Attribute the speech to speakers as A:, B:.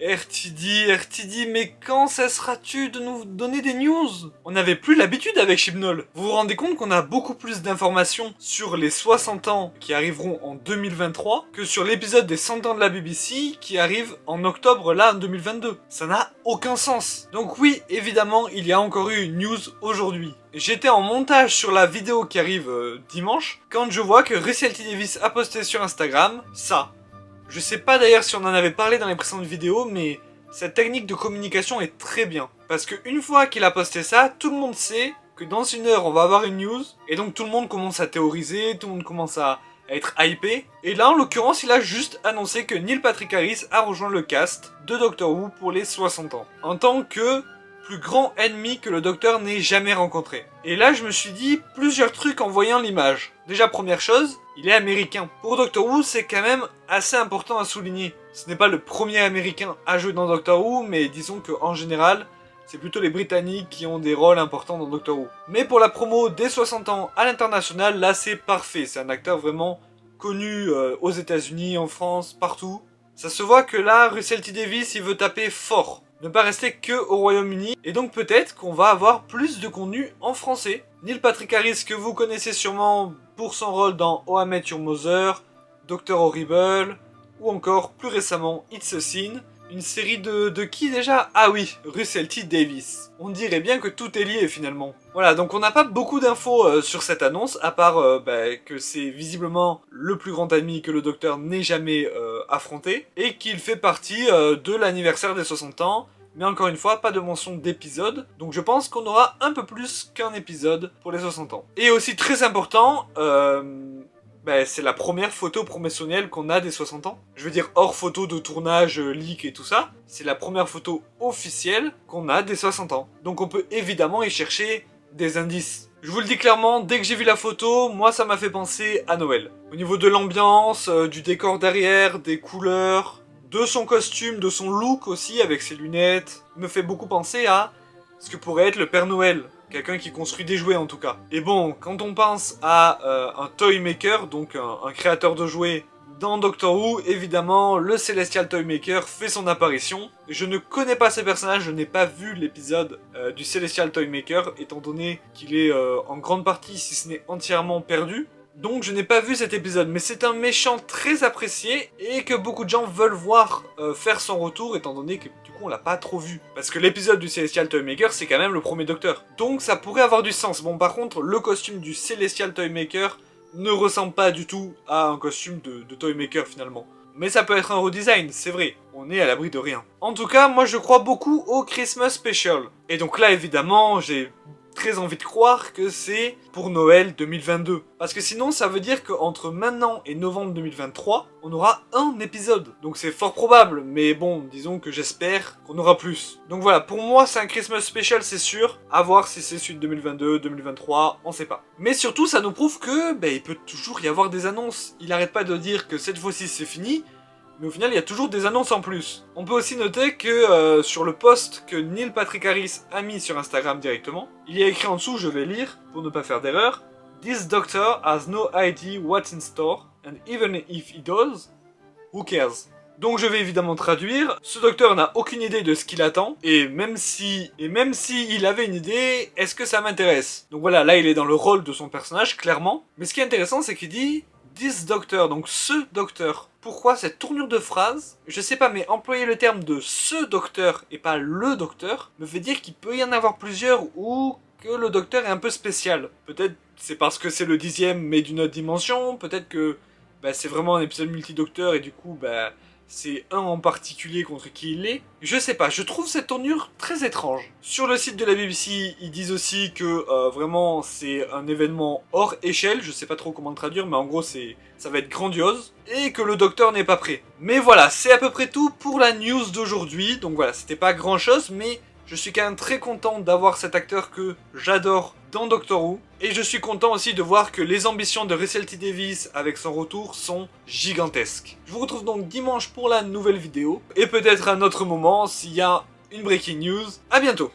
A: RTD, mais quand cesseras-tu de nous donner des news? On n'avait plus l'habitude avec Chibnall. Vous vous rendez compte qu'on a beaucoup plus d'informations sur les 60 ans qui arriveront en 2023 que sur l'épisode des 100 ans de la BBC qui arrive en octobre là en 2022. Ça n'a aucun sens. Donc oui, évidemment, il y a encore eu une news aujourd'hui. J'étais en montage sur la vidéo qui arrive dimanche quand je vois que Russell T Davies a posté sur Instagram ça. Je sais pas d'ailleurs si on en avait parlé dans les précédentes vidéos, mais cette technique de communication est très bien. Parce qu'une fois qu'il a posté ça, tout le monde sait que dans une heure on va avoir une news, et donc tout le monde commence à théoriser, tout le monde commence à être hypé. Et là en l'occurrence il a juste annoncé que Neil Patrick Harris a rejoint le cast de Doctor Who pour les 60 ans. En tant que plus grand ennemi que le docteur n'ait jamais rencontré. Et là je me suis dit plusieurs trucs en voyant l'image. Déjà première chose, il est américain. Pour Doctor Who c'est quand même assez important à souligner. Ce n'est pas le premier américain à jouer dans Doctor Who, mais disons qu'en général, c'est plutôt les Britanniques qui ont des rôles importants dans Doctor Who. Mais pour la promo des 60 ans à l'international, là c'est parfait. C'est un acteur vraiment connu aux États-Unis, en France, partout. Ça se voit que là, Russell T Davies, il veut taper fort. Ne pas rester que au Royaume-Uni, et donc peut-être qu'on va avoir plus de contenu en français. Neil Patrick Harris, que vous connaissez sûrement pour son rôle dans How I Met Your Mother, Dr. Horrible, ou encore plus récemment It's a Sin, une série de qui déjà? Ah oui, Russell T Davies. On dirait bien que tout est lié finalement. Voilà, donc on n'a pas beaucoup d'infos sur cette annonce, à part que c'est visiblement le plus grand ennemi que le docteur n'ait jamais affronté, et qu'il fait partie de l'anniversaire des 60 ans, mais encore une fois, pas de mention d'épisode, donc je pense qu'on aura un peu plus qu'un épisode pour les 60 ans. Et aussi très important, c'est la première photo promotionnelle qu'on a des 60 ans. Je veux dire, hors photo de tournage, leak et tout ça, c'est la première photo officielle qu'on a des 60 ans. Donc on peut évidemment y chercher des indices. Je vous le dis clairement, dès que j'ai vu la photo, moi ça m'a fait penser à Noël. Au niveau de l'ambiance, du décor derrière, des couleurs, de son costume, de son look aussi, avec ses lunettes, me fait beaucoup penser à ce que pourrait être le Père Noël. Quelqu'un qui construit des jouets en tout cas. Et bon, quand on pense à un toy maker, donc un créateur de jouets dans Doctor Who, évidemment, le Celestial Toymaker fait son apparition. Je ne connais pas ces personnages, je n'ai pas vu l'épisode du Celestial Toymaker, étant donné qu'il est en grande partie, si ce n'est entièrement perdu. Donc je n'ai pas vu cet épisode, mais c'est un méchant très apprécié et que beaucoup de gens veulent voir faire son retour, étant donné que du coup on l'a pas trop vu. Parce que l'épisode du Celestial Toymaker c'est quand même le premier Docteur. Donc ça pourrait avoir du sens. Bon par contre, le costume du Celestial Toymaker ne ressemble pas du tout à un costume de Toymaker finalement. Mais ça peut être un redesign, c'est vrai. On est à l'abri de rien. En tout cas, moi je crois beaucoup au Christmas Special. Et donc là évidemment, j'ai très envie de croire que c'est pour Noël 2022. Parce que sinon, ça veut dire qu'entre maintenant et novembre 2023, on aura un épisode. Donc c'est fort probable, mais bon, disons que j'espère qu'on aura plus. Donc voilà, pour moi, c'est un Christmas Special, c'est sûr. À voir si c'est celui de 2022, 2023, on sait pas. Mais surtout, ça nous prouve que, il peut toujours y avoir des annonces. Il arrête pas de dire que cette fois-ci, c'est fini. Mais au final, il y a toujours des annonces en plus. On peut aussi noter que sur le post que Neil Patrick Harris a mis sur Instagram directement, il y a écrit en dessous, je vais lire, pour ne pas faire d'erreur, « This doctor has no idea what's in store, and even if he does, who cares ?» Donc je vais évidemment traduire, ce docteur n'a aucune idée de ce qu'il attend, et même si il avait une idée, est-ce que ça m'intéresse? Donc voilà, là il est dans le rôle de son personnage, clairement. Mais ce qui est intéressant, c'est qu'il dit « This doctor », donc ce docteur. Pourquoi cette tournure de phrase? Je sais pas, mais employer le terme de ce docteur et pas le docteur me fait dire qu'il peut y en avoir plusieurs ou que le docteur est un peu spécial. Peut-être c'est parce que c'est le 10e mais d'une autre dimension, peut-être que c'est vraiment un épisode multi-docteur et du coup c'est un en particulier contre qui il est. Je sais pas, je trouve cette tournure très étrange. Sur le site de la BBC, ils disent aussi que vraiment c'est un événement hors échelle, je sais pas trop comment le traduire, mais en gros ça va être grandiose, et que le docteur n'est pas prêt. Mais voilà, c'est à peu près tout pour la news d'aujourd'hui, donc voilà, c'était pas grand chose, mais je suis quand même très content d'avoir cet acteur que j'adore dans Doctor Who. Et je suis content aussi de voir que les ambitions de Russell T Davies avec son retour sont gigantesques. Je vous retrouve donc dimanche pour la nouvelle vidéo. Et peut-être à un autre moment s'il y a une breaking news. À bientôt!